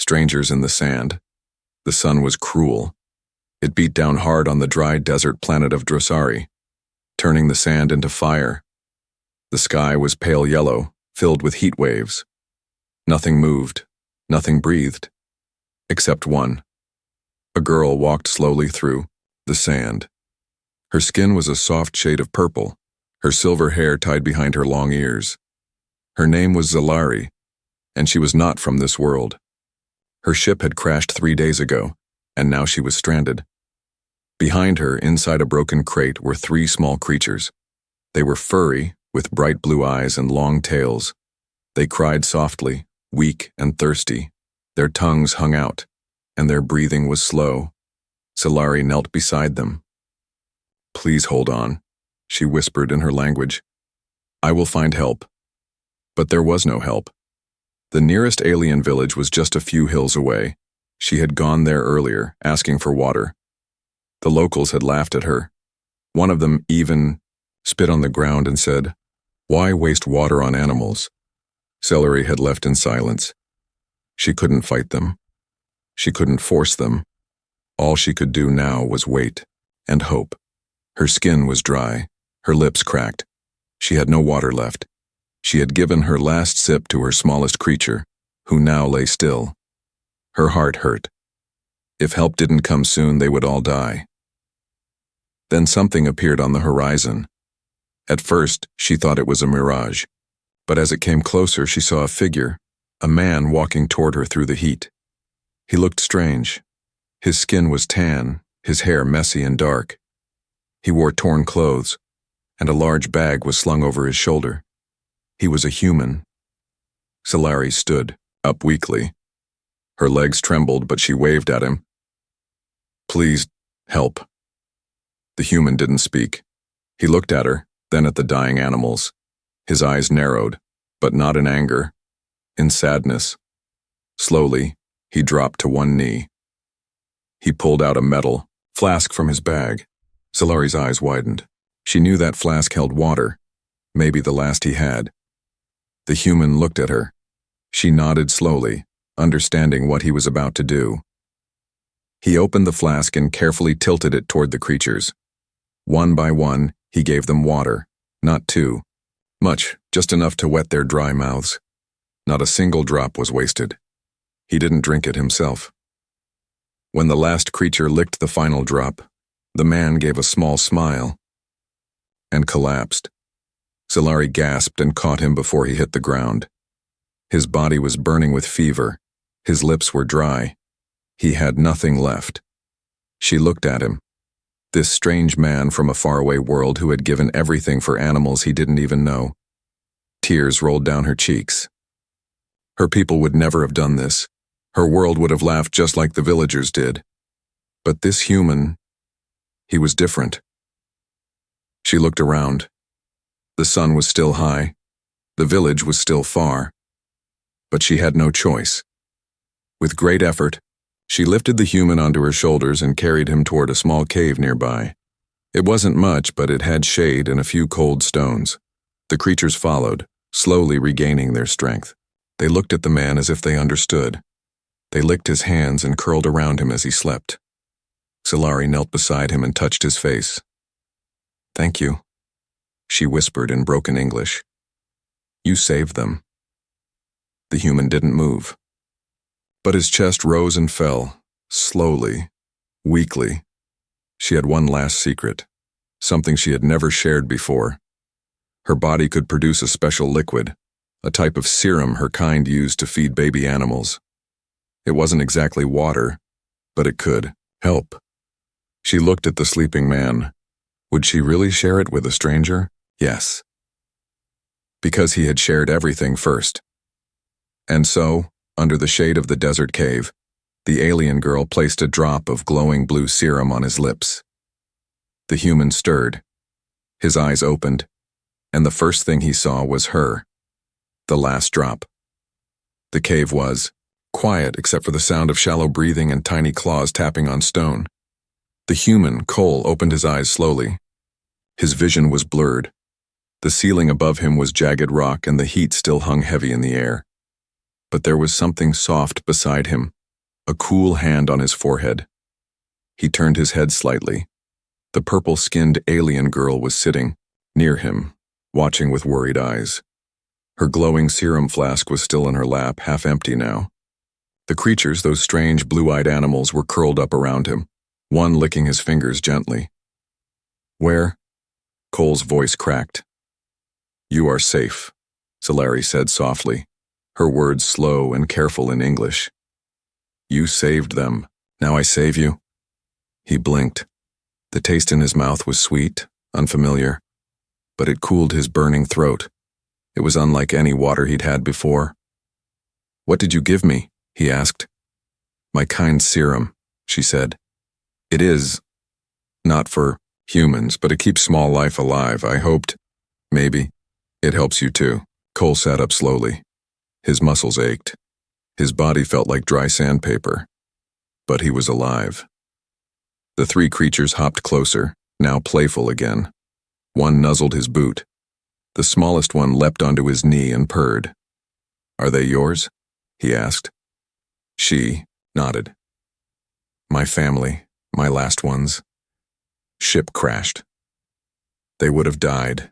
Strangers in the sand. The sun was cruel. It beat down hard on the dry desert planet of Drosari, turning the sand into fire. The sky was pale yellow, filled with heat waves. Nothing moved, nothing breathed, except one. A girl walked slowly through the sand. Her skin was a soft shade of purple, her silver hair tied behind her long ears. Her name was Zalari, and she was not from this world. Her ship had crashed 3 days ago, and now she was stranded. Behind her, inside a broken crate, were 3 small creatures. They were furry, with bright blue eyes and long tails. They cried softly, weak and thirsty. Their tongues hung out, and their breathing was slow. Zalari knelt beside them. "Please hold on," she whispered in her language. "I will find help." But there was no help. The nearest alien village was just a few hills away. She had gone there earlier, asking for water. The locals had laughed at her. One of them even spit on the ground and said, "Why waste water on animals?" Zalari had left in silence. She couldn't fight them. She couldn't force them. All she could do now was wait and hope. Her skin was dry, her lips cracked. She had no water left. She had given her last sip to her smallest creature, who now lay still. Her heart hurt. If help didn't come soon, they would all die. Then something appeared on the horizon. At first, she thought it was a mirage, but as it came closer, she saw a figure, a man walking toward her through the heat. He looked strange. His skin was tan, his hair messy and dark. He wore torn clothes, and a large bag was slung over his shoulder. He was a human. Zalari stood, up weakly. Her legs trembled, but she waved at him. "Please, help." The human didn't speak. He looked at her, then at the dying animals. His eyes narrowed, but not in anger, in sadness. Slowly, he dropped to one knee. He pulled out a metal flask from his bag. Zalari's eyes widened. She knew that flask held water, maybe the last he had. The human looked at her. She nodded slowly, understanding what he was about to do. He opened the flask and carefully tilted it toward the creatures. One by one, he gave them water, not 2. Much, just enough to wet their dry mouths. Not a single drop was wasted. He didn't drink it himself. When the last creature licked the final drop, the man gave a small smile and collapsed. Zalari gasped and caught him before he hit the ground. His body was burning with fever. His lips were dry. He had nothing left. She looked at him. This strange man from a faraway world who had given everything for animals he didn't even know. Tears rolled down her cheeks. Her people would never have done this. Her world would have laughed just like the villagers did. But this human, he was different. She looked around. The sun was still high. The village was still far. But she had no choice. With great effort, she lifted the human onto her shoulders and carried him toward a small cave nearby. It wasn't much, but it had shade and a few cold stones. The creatures followed, slowly regaining their strength. They looked at the man as if they understood. They licked his hands and curled around him as he slept. Zalari knelt beside him and touched his face. "Thank you," she whispered in broken English. "You saved them." The human didn't move. But his chest rose and fell, slowly, weakly. She had one last secret, something she had never shared before. Her body could produce a special liquid, a type of serum her kind used to feed baby animals. It wasn't exactly water, but it could help. She looked at the sleeping man. Would she really share it with a stranger? Yes. Because he had shared everything first. And so, under the shade of the desert cave, the alien girl placed a drop of glowing blue serum on his lips. The human stirred. His eyes opened, and the first thing he saw was her. The last drop. The cave was quiet except for the sound of shallow breathing and tiny claws tapping on stone. The human, Cole, opened his eyes slowly. His vision was blurred. The ceiling above him was jagged rock and the heat still hung heavy in the air. But there was something soft beside him, a cool hand on his forehead. He turned his head slightly. The purple-skinned alien girl was sitting near him, watching with worried eyes. Her glowing serum flask was still in her lap, half empty now. The creatures, those strange blue-eyed animals, were curled up around him, one licking his fingers gently. "Where?" Cole's voice cracked. "You are safe," Solari said softly, her words slow and careful in English. "You saved them. Now I save you." He blinked. The taste in his mouth was sweet, unfamiliar, but it cooled his burning throat. It was unlike any water he'd had before. "What did you give me?" he asked. "My kind serum," she said. "It is not for humans, but it keeps small life alive. I hoped, maybe, it helps you too." Cole sat up slowly. His muscles ached. His body felt like dry sandpaper. But he was alive. The three creatures hopped closer, now playful again. One nuzzled his boot. The smallest one leapt onto his knee and purred. "Are they yours?" he asked. She nodded. "My family, my last ones. Ship crashed. They would have died,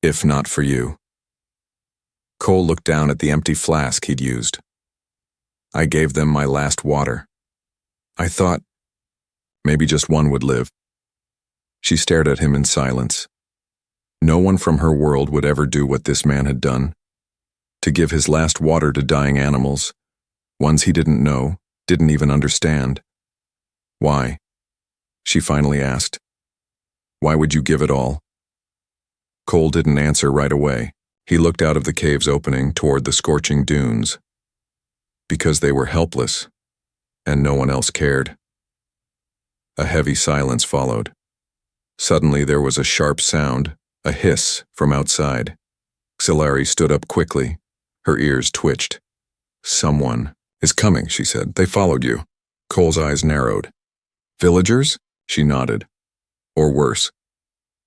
if not for you." Cole looked down at the empty flask he'd used. "I gave them my last water. I thought maybe just one would live." She stared at him in silence. No one from her world would ever do what this man had done. To give his last water to dying animals, ones he didn't know, didn't even understand. "Why?" she finally asked. "Why would you give it all?" Cole didn't answer right away. He looked out of the cave's opening toward the scorching dunes. Because they were helpless, and no one else cared. A heavy silence followed. Suddenly there was a sharp sound, a hiss from outside. Solari stood up quickly. Her ears twitched. "Someone is coming," she said. "They followed you." Cole's eyes narrowed. "Villagers?" She nodded. "Or worse.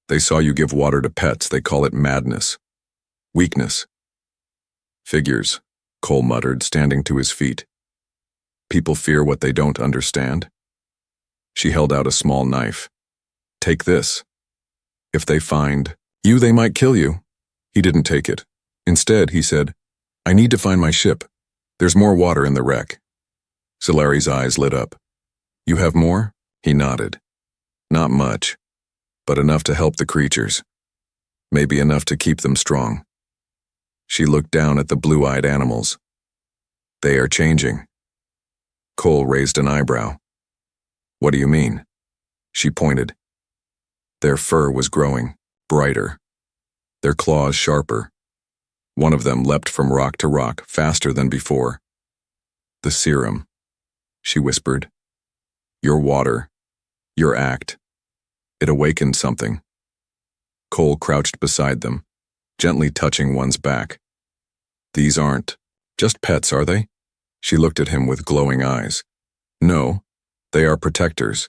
They saw you give water to pets. They call it madness. Weakness." "Figures," Cole muttered, standing to his feet. "People fear what they don't understand." She held out a small knife. "Take this. If they find you, they might kill you." He didn't take it. Instead, he said, "I need to find my ship. There's more water in the wreck." Solari's eyes lit up. "You have more?" He nodded. "Not much, but enough to help the creatures. Maybe enough to keep them strong." She looked down at the blue-eyed animals. "They are changing." Cole raised an eyebrow. "What do you mean?" She pointed. Their fur was growing, brighter. Their claws sharper. One of them leapt from rock to rock, faster than before. "The serum," she whispered. "Your water, your act. It awakened something." Cole crouched beside them, gently touching one's back. "These aren't just pets, are they?" She looked at him with glowing eyes. "No, they are protectors.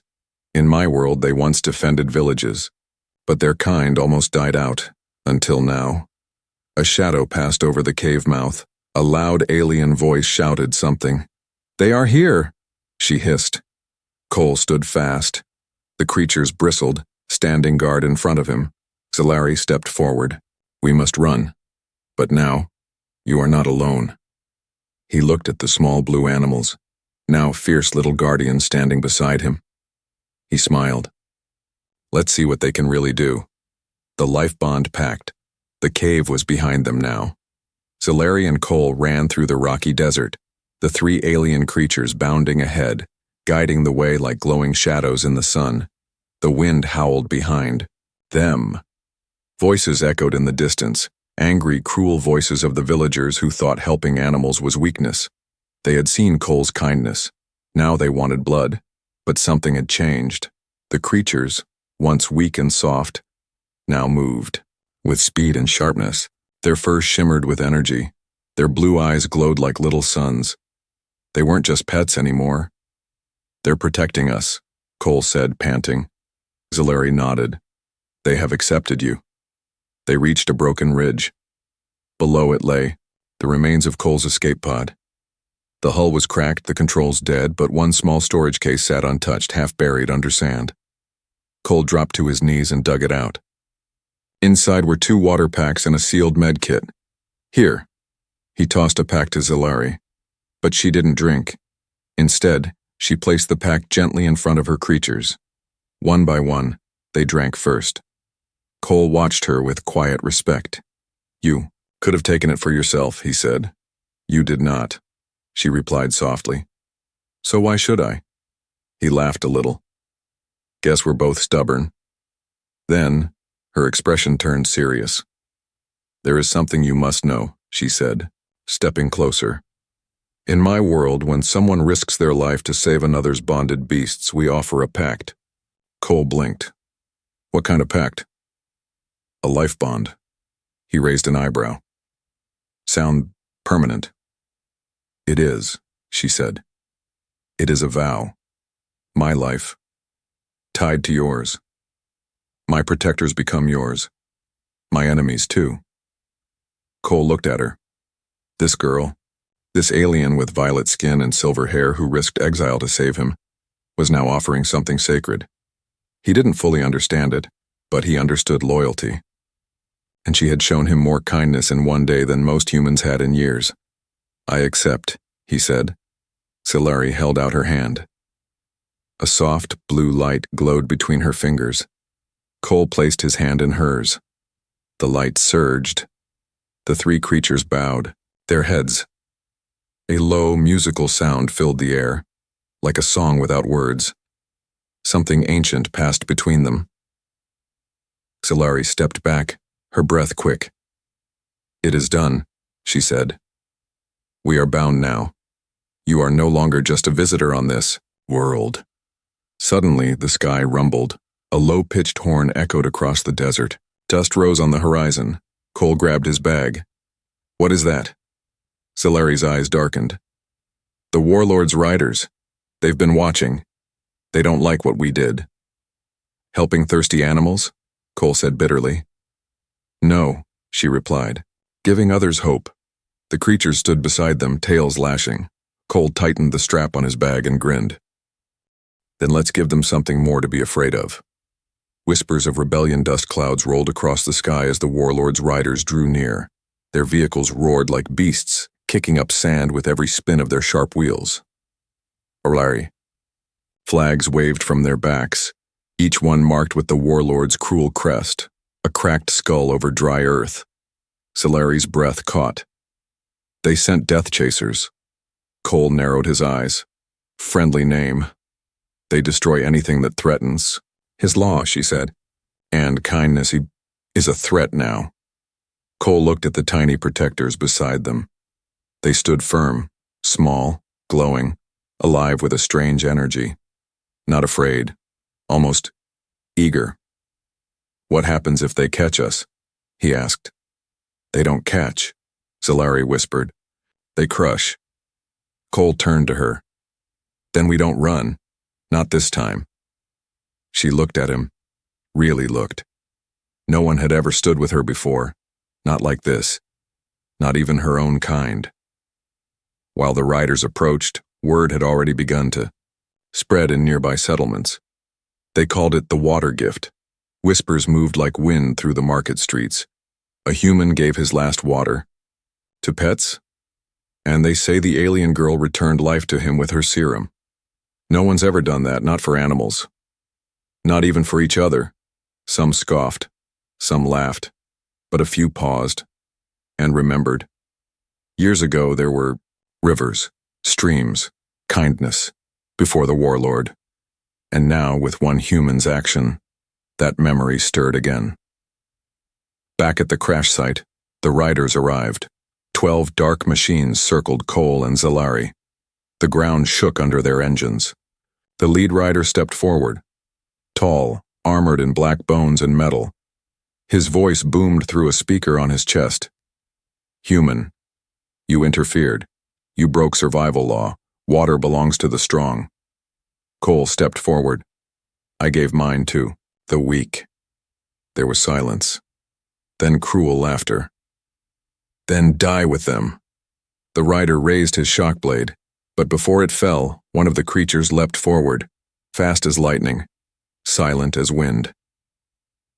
In my world, they once defended villages, but their kind almost died out, until now." A shadow passed over the cave mouth. A loud alien voice shouted something. "They are here!" she hissed. Cole stood fast. The creatures bristled, standing guard in front of him. Solari stepped forward. "We must run. But now, you are not alone." He looked at the small blue animals, now fierce little guardians standing beside him. He smiled. "Let's see what they can really do." The life bond packed. The cave was behind them now. Solari and Cole ran through the rocky desert, the three alien creatures bounding ahead, guiding the way like glowing shadows in the sun. The wind howled behind. Them. Voices echoed in the distance, angry, cruel voices of the villagers who thought helping animals was weakness. They had seen Cole's kindness. Now they wanted blood. But something had changed. The creatures, once weak and soft, now moved. With speed and sharpness, their fur shimmered with energy. Their blue eyes glowed like little suns. They weren't just pets anymore. "They're protecting us," Cole said, panting. Solari nodded. "They have accepted you." They reached a broken ridge. Below it lay the remains of Cole's escape pod. The hull was cracked, the controls dead, but one small storage case sat untouched, half buried under sand. Cole dropped to his knees and dug it out. Inside were 2 water packs and a sealed med kit. Here. He tossed a pack to Zalari. But she didn't drink. Instead, she placed the pack gently in front of her creatures. One by one, they drank first. Cole watched her with quiet respect. You could have taken it for yourself, he said. You did not, she replied softly. So why should I? He laughed a little. Guess we're both stubborn. Then, her expression turned serious. There is something you must know, she said, stepping closer. In my world, when someone risks their life to save another's bonded beasts, we offer a pact. Cole blinked. What kind of pact? A life bond. He raised an eyebrow. Sound permanent? It is, she said. It is a vow. My life. Tied to yours. My protectors become yours. My enemies, too. Cole looked at her. This girl, this alien with violet skin and silver hair who risked exile to save him, was now offering something sacred. He didn't fully understand it, but he understood loyalty. And she had shown him more kindness in one day than most humans had in years. I accept, he said. Zalari held out her hand. A soft, blue light glowed between her fingers. Cole placed his hand in hers. The light surged. The 3 creatures bowed, their heads. A low, musical sound filled the air, like a song without words. Something ancient passed between them. Zalari stepped back, her breath quick. It is done, she said. We are bound now. You are no longer just a visitor on this world. Suddenly, the sky rumbled. A low-pitched horn echoed across the desert. Dust rose on the horizon. Cole grabbed his bag. What is that? Zalari's eyes darkened. The warlord's riders. They've been watching. They don't like what we did. Helping thirsty animals? Cole said bitterly. No, she replied. Giving others hope. The creatures stood beside them, tails lashing. Cole tightened the strap on his bag and grinned. Then let's give them something more to be afraid of. Whispers of rebellion dust clouds rolled across the sky as the warlord's riders drew near. Their vehicles roared like beasts, kicking up sand with every spin of their sharp wheels. Zalari. Flags waved from their backs, each one marked with the warlord's cruel crest, a cracked skull over dry earth. Zalari's breath caught. They sent death chasers. Cole narrowed his eyes. Friendly name. They destroy anything that threatens. His law, she said. And kindness, he is a threat now. Cole looked at the tiny protectors beside them. They stood firm, small, glowing, alive with a strange energy. Not afraid, almost eager. What happens if they catch us? He asked. They don't catch, Zalari whispered. They crush. Cole turned to her. Then we don't run. Not this time. She looked at him, really looked. No one had ever stood with her before, not like this, not even her own kind. While the riders approached, word had already begun to spread in nearby settlements. They called it the water gift. Whispers moved like wind through the market streets. A human gave his last water. To pets? And they say the alien girl returned life to him with her serum. No one's ever done that, not for animals. Not even for each other. Some scoffed, some laughed, but a few paused and remembered. Years ago there were rivers, streams, kindness, before the warlord. And now, with one human's action, that memory stirred again. Back at the crash site, the riders arrived. 12 dark machines circled Cole and Zalari. The ground shook under their engines. The lead rider stepped forward. Tall, armored in black bones and metal. His voice boomed through a speaker on his chest. Human, you interfered. You broke survival law. Water belongs to the strong. Cole stepped forward. I gave mine to the weak. There was silence. Then cruel laughter. Then die with them. The rider raised his shock blade. But before it fell, one of the creatures leapt forward, fast as lightning, silent as wind.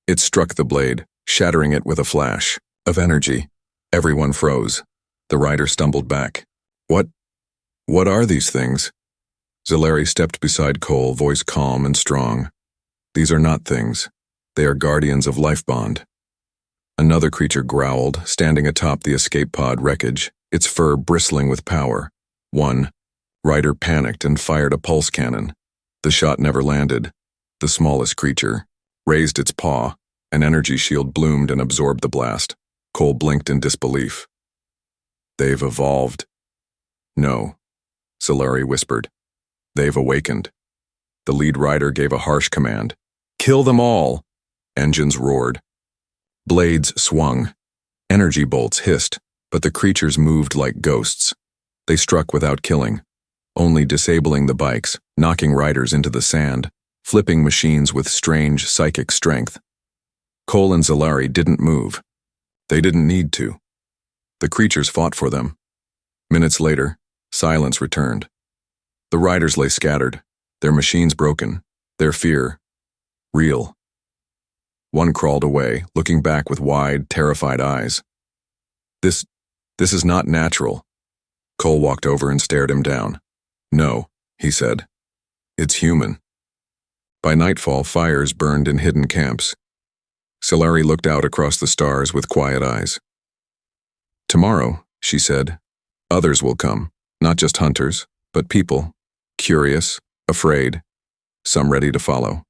It struck the blade, shattering it with a flash of energy. Everyone froze. The rider stumbled back. What are these things? Zalari stepped beside Cole, voice calm and strong. These are not things. They are guardians of life bond. Another creature growled, standing atop the escape pod wreckage, its fur bristling with power. One rider panicked and fired a pulse cannon. The shot never landed. The smallest creature raised its paw. An energy shield bloomed and absorbed the blast. Cole blinked in disbelief. They've evolved. No, Zalari whispered. They've awakened. The lead rider gave a harsh command. Kill them all! Engines roared. Blades swung. Energy bolts hissed, but the creatures moved like ghosts. They struck without killing, only disabling the bikes, knocking riders into the sand, flipping machines with strange psychic strength. Cole and Zalari didn't move. They didn't need to. The creatures fought for them. Minutes later, silence returned. The riders lay scattered, their machines broken, their fear real. One crawled away, looking back with wide, terrified eyes. This is not natural. Cole walked over and stared him down. No, he said. It's human. By nightfall, fires burned in hidden camps. Zalari looked out across the stars with quiet eyes. Tomorrow, she said, others will come, not just hunters, but people, curious, afraid, some ready to follow.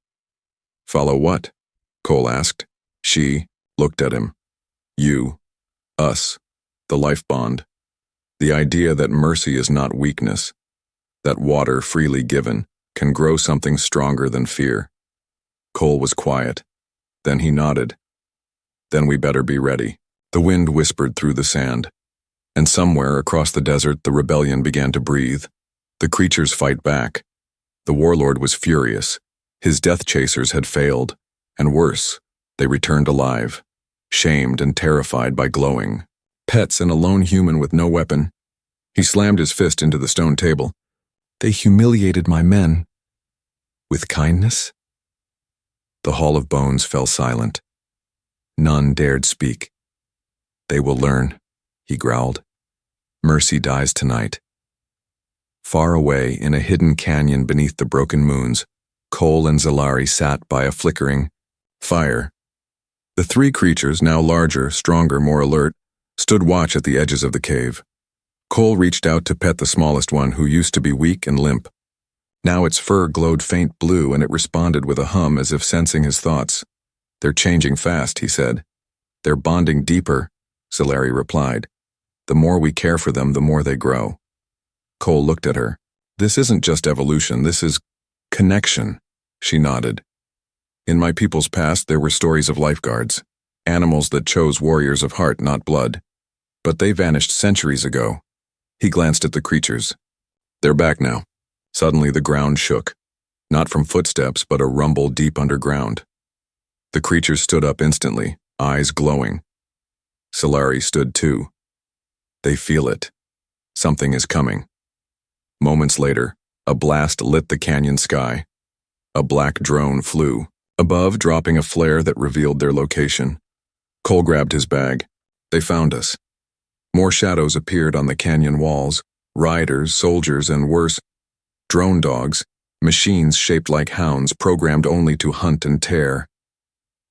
Follow what? Cole asked. She looked at him. You, us, the life bond. The idea that mercy is not weakness, that water freely given can grow something stronger than fear. Cole was quiet. Then he nodded. Then we better be ready. The wind whispered through the sand, and somewhere across the desert the rebellion began to breathe. The creatures fight back. The warlord was furious. His death chasers had failed, and worse, they returned alive, shamed and terrified by glowing pets and a lone human with no weapon. He slammed his fist into the stone table. They humiliated my men. With kindness? The Hall of Bones fell silent. None dared speak. They will learn, he growled. Mercy dies tonight. Far away, in a hidden canyon beneath the broken moons, Cole and Zalari sat by a flickering fire. The three creatures, now larger, stronger, more alert, stood watch at the edges of the cave. Cole reached out to pet the smallest one, who used to be weak and limp. Now its fur glowed faint blue, and it responded with a hum as if sensing his thoughts. They're changing fast, he said. They're bonding deeper, Zalari replied. The more we care for them, the more they grow. Cole looked at her. This isn't just evolution, this is connection, she nodded. In my people's past, there were stories of lifeguards, animals that chose warriors of heart, not blood. But they vanished centuries ago. He glanced at the creatures. They're back now. Suddenly the ground shook, not from footsteps, but a rumble deep underground. The creatures stood up instantly, eyes glowing. Zalari stood too. They feel it. Something is coming. Moments later, a blast lit the canyon sky. A black drone flew above, dropping a flare that revealed their location. Cole grabbed his bag. They found us. More shadows appeared on the canyon walls, riders, soldiers, and worse, drone dogs, machines shaped like hounds programmed only to hunt and tear.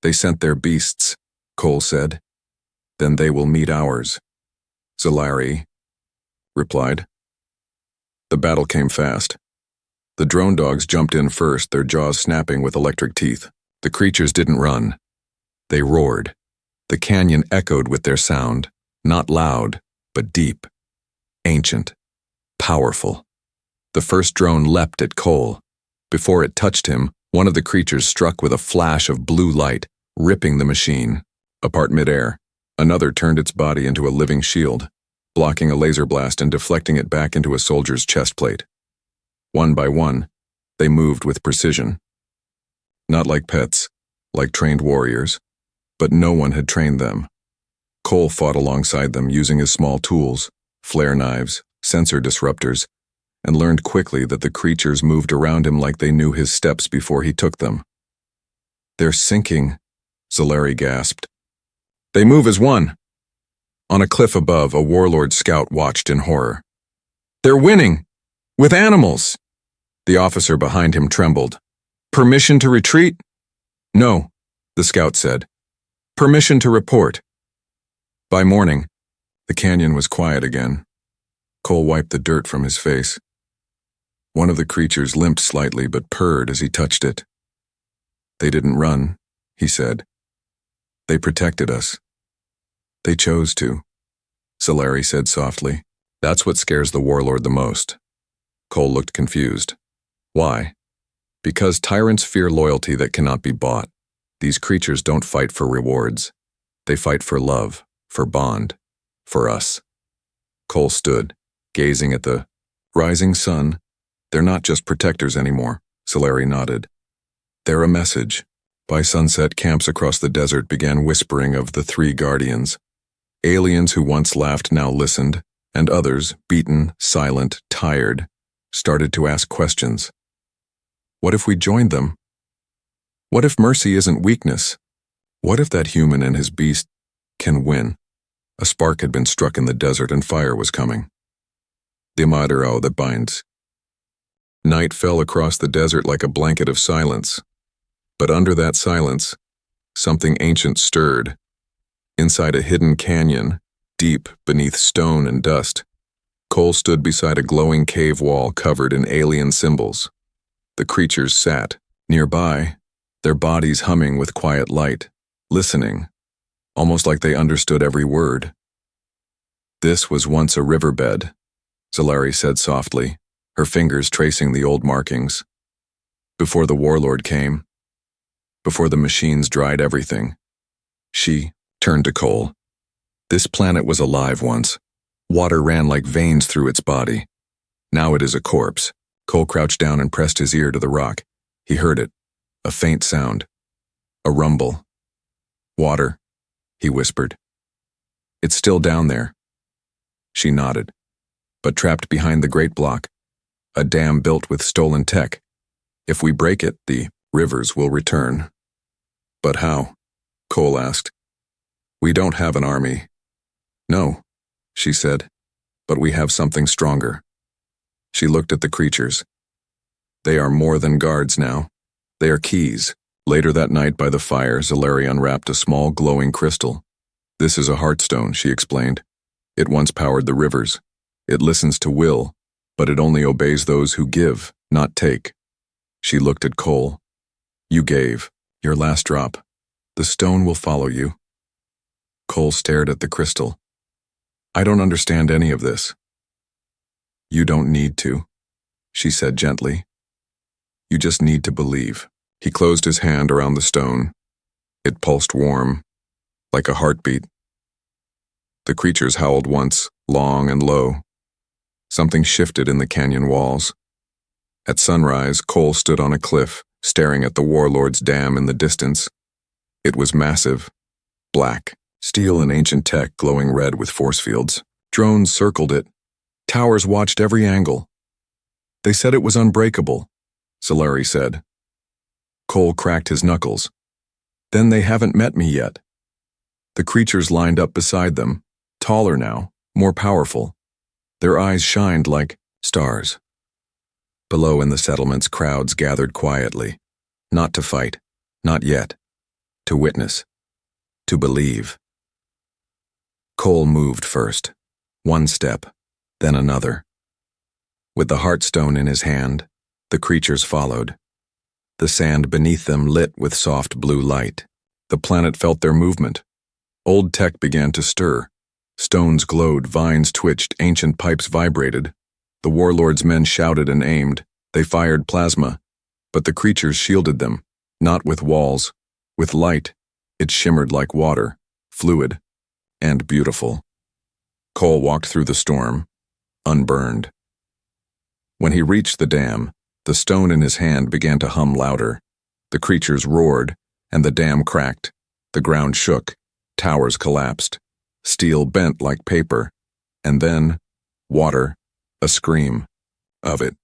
They sent their beasts, Cole said. Then they will meet ours. Zalari replied. The battle came fast. The drone dogs jumped in first, their jaws snapping with electric teeth. The creatures didn't run. They roared. The canyon echoed with their sound, not loud, but deep, ancient, powerful. The first drone leapt at Cole. Before it touched him, one of the creatures struck with a flash of blue light, ripping the machine apart midair. Another turned its body into a living shield, blocking a laser blast and deflecting it back into a soldier's chest plate. One by one, they moved with precision. Not like pets, like trained warriors, but no one had trained them. Cole fought alongside them using his small tools, flare knives, sensor disruptors, and learned quickly that the creatures moved around him like they knew his steps before he took them. "They're sinking," Zeleri gasped. "They move as one." On a cliff above, a warlord scout watched in horror. "They're winning! With animals!" The officer behind him trembled. "Permission to retreat?" "No," the scout said. "Permission to report." By morning, the canyon was quiet again. Cole wiped the dirt from his face. One of the creatures limped slightly but purred as he touched it. "They didn't run," he said. "They protected us. They chose to," Zeleri said softly. "That's what scares the warlord the most." Cole looked confused. "Why?" "Because tyrants fear loyalty that cannot be bought. These creatures don't fight for rewards. They fight for love, for bond, for us." Cole stood, gazing at the rising sun. "They're not just protectors anymore," Zeleri nodded. "They're a message." By sunset, camps across the desert began whispering of the three guardians. Aliens who once laughed now listened, and others, beaten, silent, tired, started to ask questions. What if we joined them? What if mercy isn't weakness? What if that human and his beast can win? A spark had been struck in the desert and fire was coming. The Amadero that binds. Night fell across the desert like a blanket of silence. But under that silence, something ancient stirred. Inside a hidden canyon, deep beneath stone and dust, Cole stood beside a glowing cave wall covered in alien symbols. The creatures sat nearby, their bodies humming with quiet light, listening, almost like they understood every word. "This was once a riverbed," Zeleri said softly, her fingers tracing the old markings. "Before the warlord came, before the machines dried everything." She turned to Cole. "This planet was alive once. Water ran like veins through its body. Now it is a corpse." Cole crouched down and pressed his ear to the rock. He heard it, a faint sound, a rumble. "Water," he whispered. "It's still down there." She nodded, but trapped behind the great block, a dam built with stolen tech. "If we break it, the rivers will return." "But how?" Cole asked. "We don't have an army." "No," she said, "but we have something stronger." She looked at the creatures. "They are more than guards now. They are keys." Later that night by the fire, Zeleri unwrapped a small glowing crystal. "This is a heartstone," she explained. "It once powered the rivers. It listens to will, but it only obeys those who give, not take." She looked at Cole. "You gave. Your last drop. The stone will follow you." Cole stared at the crystal. "I don't understand any of this." "You don't need to," she said gently. "You just need to believe." He closed his hand around the stone. It pulsed warm, like a heartbeat. The creatures howled once, long and low. Something shifted in the canyon walls. At sunrise, Cole stood on a cliff, staring at the warlord's dam in the distance. It was massive, black, steel and ancient tech glowing red with force fields. Drones circled it. Towers watched every angle. "They said it was unbreakable," Zeleri said. Cole cracked his knuckles. "Then they haven't met me yet." The creatures lined up beside them, taller now, more powerful. Their eyes shined like stars. Below in the settlements, crowds gathered quietly, not to fight, not yet, to witness, to believe. Cole moved first, one step, then another. With the heartstone in his hand, the creatures followed. The sand beneath them lit with soft blue light. The planet felt their movement. Old tech began to stir. Stones glowed, vines twitched, ancient pipes vibrated. The warlord's men shouted and aimed. They fired plasma, but the creatures shielded them, not with walls, with light. It shimmered like water, fluid, and beautiful. Cole walked through the storm, unburned. When he reached the dam, the stone in his hand began to hum louder. The creatures roared, and the dam cracked. The ground shook, towers collapsed. Steel bent like paper, and then, water, a scream. of it.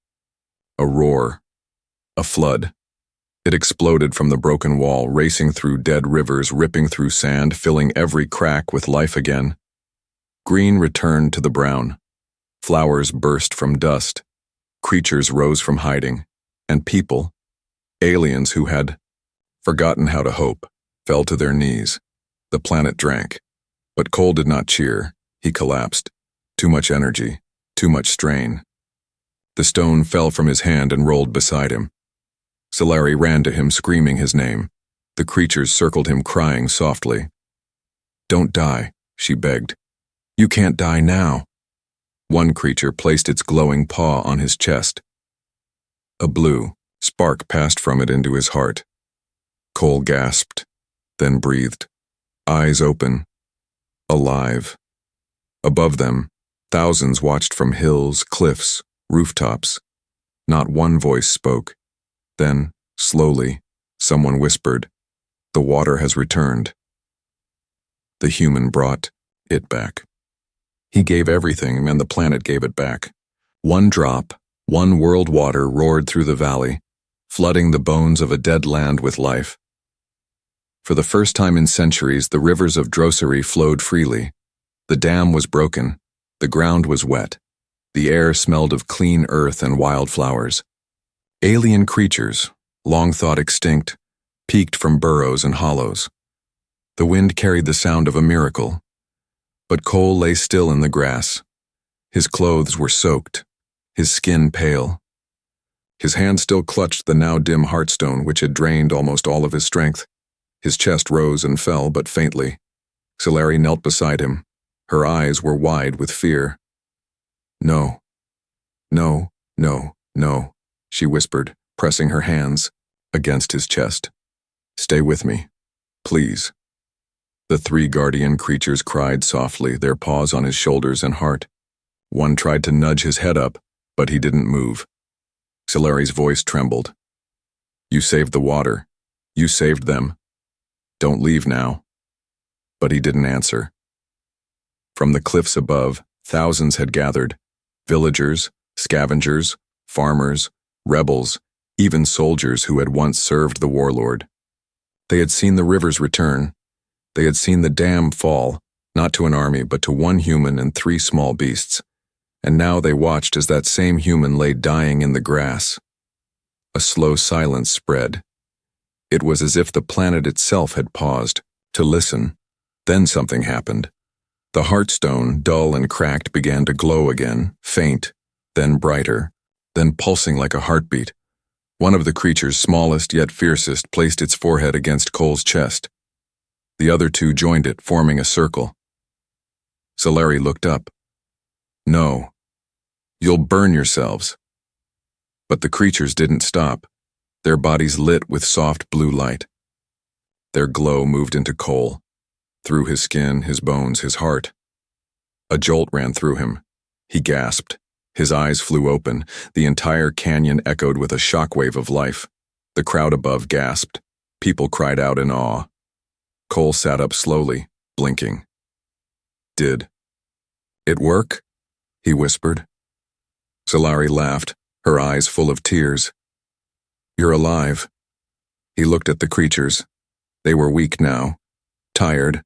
A roar. A flood. It exploded from the broken wall, racing through dead rivers, ripping through sand, filling every crack with life again. Green returned to the brown. Flowers burst from dust. Creatures rose from hiding. And people, aliens who had forgotten how to hope, fell to their knees. The planet drank. But Cole did not cheer. He collapsed. Too much energy. Too much strain. The stone fell from his hand and rolled beside him. Solari ran to him, screaming his name. The creatures circled him, crying softly. "Don't die," she begged. "You can't die now." One creature placed its glowing paw on his chest. A blue spark passed from it into his heart. Cole gasped, then breathed, eyes open, alive. Above them, thousands watched from hills, cliffs, rooftops. Not one voice spoke. Then, slowly, someone whispered, "The water has returned." The human brought it back. He gave everything, and the planet gave it back. One drop, one world water roared through the valley, flooding the bones of a dead land with life. For the first time in centuries, the rivers of Drosary flowed freely. The dam was broken. The ground was wet. The air smelled of clean earth and wildflowers. Alien creatures, long thought extinct, peeked from burrows and hollows. The wind carried the sound of a miracle. But Cole lay still in the grass. His clothes were soaked, his skin pale. His hand still clutched the now dim heartstone which had drained almost all of his strength. His chest rose and fell, but faintly. Solari knelt beside him. Her eyes were wide with fear. "No, no, no, no," she whispered, pressing her hands against his chest. "Stay with me, please." The three guardian creatures cried softly, their paws on his shoulders and heart. One tried to nudge his head up, but he didn't move. Solari's voice trembled. "You saved the water. You saved them. Don't leave now." But he didn't answer. From the cliffs above, thousands had gathered. Villagers, scavengers, farmers, rebels, even soldiers who had once served the warlord. They had seen the rivers return. They had seen the dam fall, not to an army, but to one human and 3 small beasts. And now they watched as that same human lay dying in the grass. A slow silence spread. It was as if the planet itself had paused to listen. Then something happened. The heartstone, dull and cracked, began to glow again, faint, then brighter, then pulsing like a heartbeat. One of the creatures, smallest yet fiercest, placed its forehead against Cole's chest. The other 2 joined it, forming a circle. Solari looked up. "No. You'll burn yourselves." But the creatures didn't stop, their bodies lit with soft blue light. Their glow moved into Cole, through his skin, his bones, his heart. A jolt ran through him. He gasped. His eyes flew open. The entire canyon echoed with a shockwave of life. The crowd above gasped. People cried out in awe. Cole sat up slowly, blinking. "Did it work?" he whispered. Solari laughed, her eyes full of tears. "You're alive." He looked at the creatures. They were weak now, tired,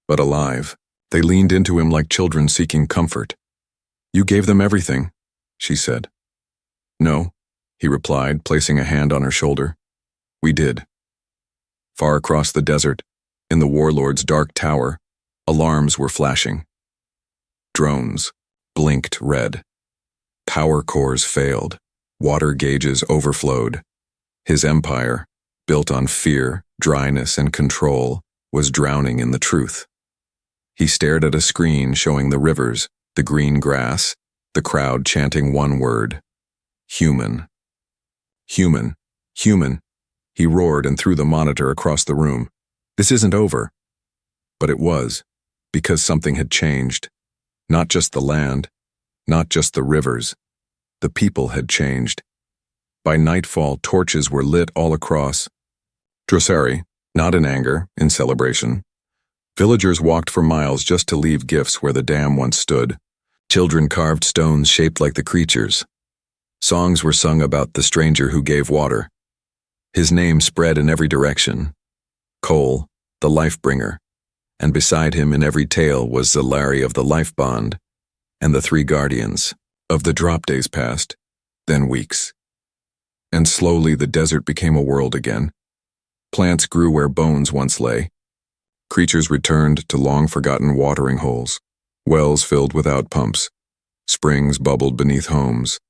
but alive. They leaned into him like children seeking comfort. "You gave them everything," she said. "No," he replied, placing a hand on her shoulder. "We did." Far across the desert, in the warlord's dark tower, alarms were flashing. Drones blinked red. Power cores failed. Water gauges overflowed. His empire, built on fear, dryness, and control, was drowning in the truth. He stared at a screen showing the rivers, the green grass, the crowd chanting one word: human. Human, human, he roared and threw the monitor across the room. This isn't over. But it was, because something had changed. Not just the land, not just the rivers. The people had changed. By nightfall, torches were lit all across Drosary, not in anger, in celebration. Villagers walked for miles just to leave gifts where the dam once stood. Children carved stones shaped like the creatures. Songs were sung about the stranger who gave water. His name spread in every direction. Cole, the life-bringer, and beside him in every tale was Zalari of the life bond, and the three guardians. Of the drop days passed, then weeks. And slowly the desert became a world again. Plants grew where bones once lay. Creatures returned to long-forgotten watering holes, wells filled without pumps, springs bubbled beneath homes.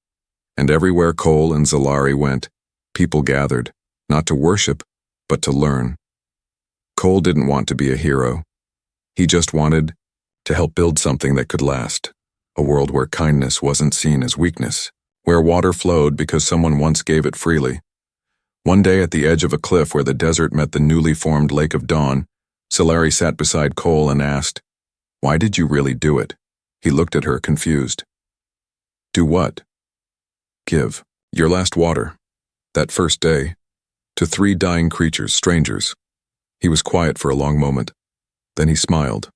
And everywhere Cole and Zalari went, people gathered, not to worship, but to learn. Cole didn't want to be a hero. He just wanted to help build something that could last, a world where kindness wasn't seen as weakness, where water flowed because someone once gave it freely. One day at the edge of a cliff where the desert met the newly formed Lake of Dawn, Zalari sat beside Cole and asked, "Why did you really do it?" He looked at her, confused. "Do what?" "Give your last water, that first day, to 3 dying creatures, strangers." He was quiet for a long moment. Then he smiled.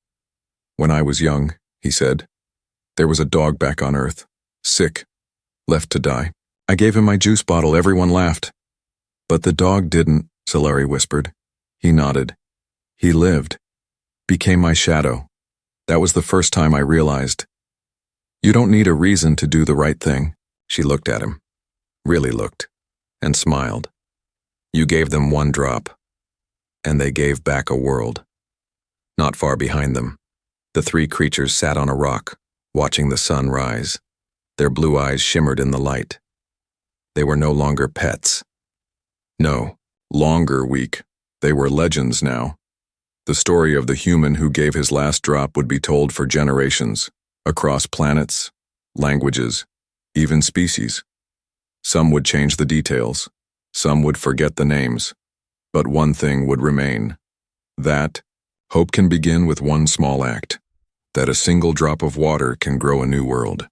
"When I was young," he said, "there was a dog back on Earth, sick, left to die. I gave him my juice bottle, everyone laughed. But the dog didn't," Zalari whispered. He nodded. "He lived, became my shadow. That was the first time I realized. You don't need a reason to do the right thing." She looked at him, really looked, and smiled. "You gave them 1 drop, and they gave back a world." Not far behind them, the 3 creatures sat on a rock, watching the sun rise. Their blue eyes shimmered in the light. They were no longer pets. No, longer weak. They were legends now. The story of the human who gave his last drop would be told for generations, across planets, languages, even species. Some would change the details. Some would forget the names. But one thing would remain. That hope can begin with one small act. That a single drop of water can grow a new world.